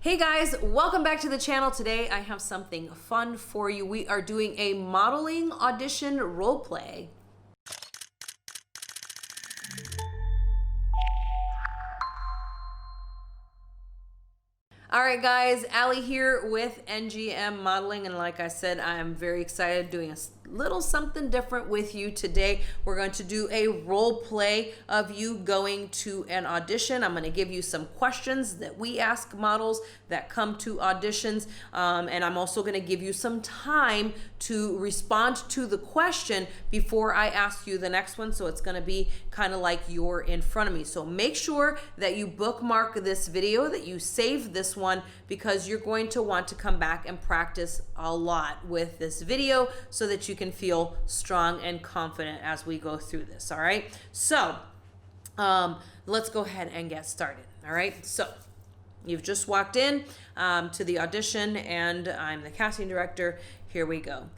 Hey guys, welcome back to the channel. Today I have something fun for you. We are doing a modeling audition role play. All right guys, Allie here with NGM Modeling, and like I said, I'm very excited doing a little something different with you today. We're going to do a role play of you going to an audition. I'm going to give you some questions that we ask models that come to auditions, and I'm also going to give you some time to respond to the question before I ask you the next one. So it's going to be kind of like you're in front of me. So make sure that you bookmark this video, that you save this one, because you're going to want to come back and practice a lot with this video so that you can feel strong and confident as we go through this. All right, so let's go ahead and get started. All right, so you've just walked in to the audition, and I'm the casting director. Here we go.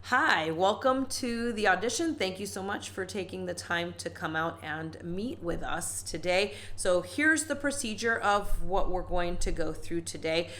Hi, welcome to the audition. Thank you so much for taking the time to come out and meet with us today. So here's the procedure of what we're going to go through today.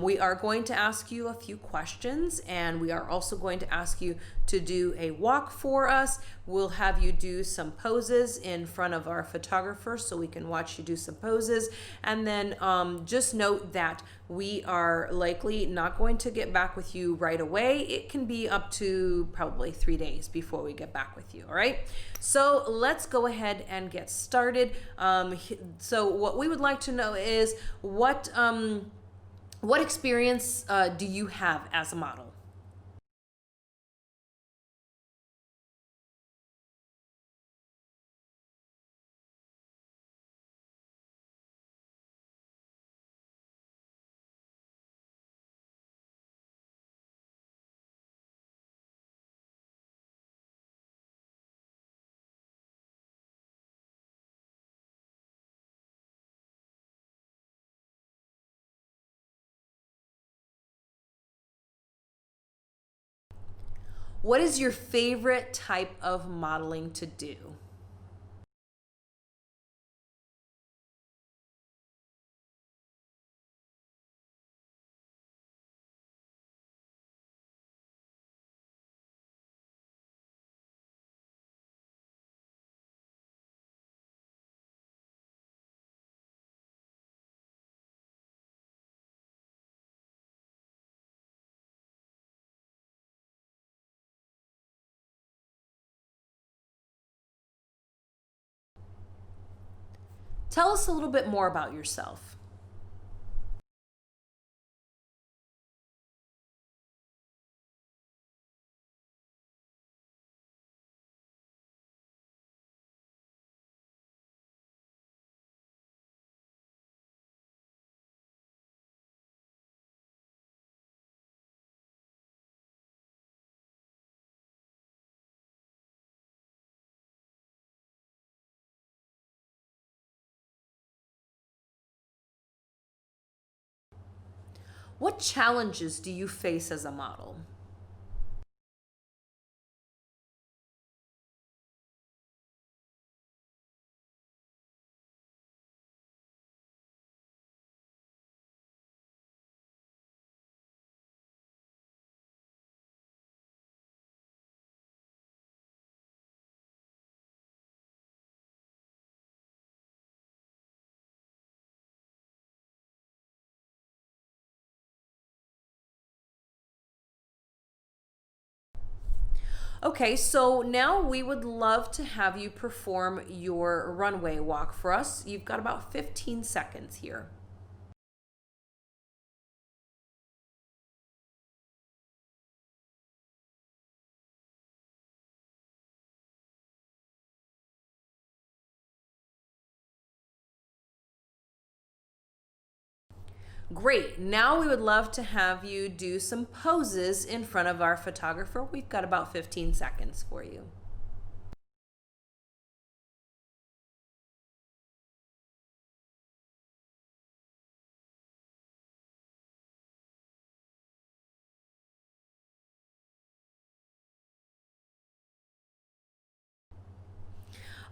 We are going to ask you a few questions, and we are also going to ask you to do a walk for us. We'll have you do some poses in front of our photographer so we can watch you do some poses. And then just note that we are likely not going to get back with you right away. It can be up to probably 3 days before we get back with you, all right? So let's go ahead and get started. So what we would like to know is what experience do you have as a model? What is your favorite type of modeling to do? Tell us a little bit more about yourself. What challenges do you face as a model? Okay, so now we would love to have you perform your runway walk for us. You've got about 15 seconds here. Great. Now we would love to have you do some poses in front of our photographer. We've got about 15 seconds for you.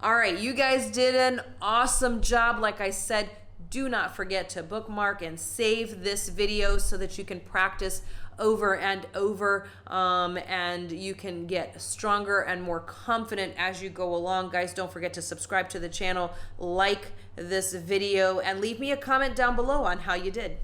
All right, you guys did an awesome job. Like I said, do not forget to bookmark and save this video so that you can practice over and over, and you can get stronger and more confident as you go along. Guys, don't forget to subscribe to the channel, like this video, and leave me a comment down below on how you did.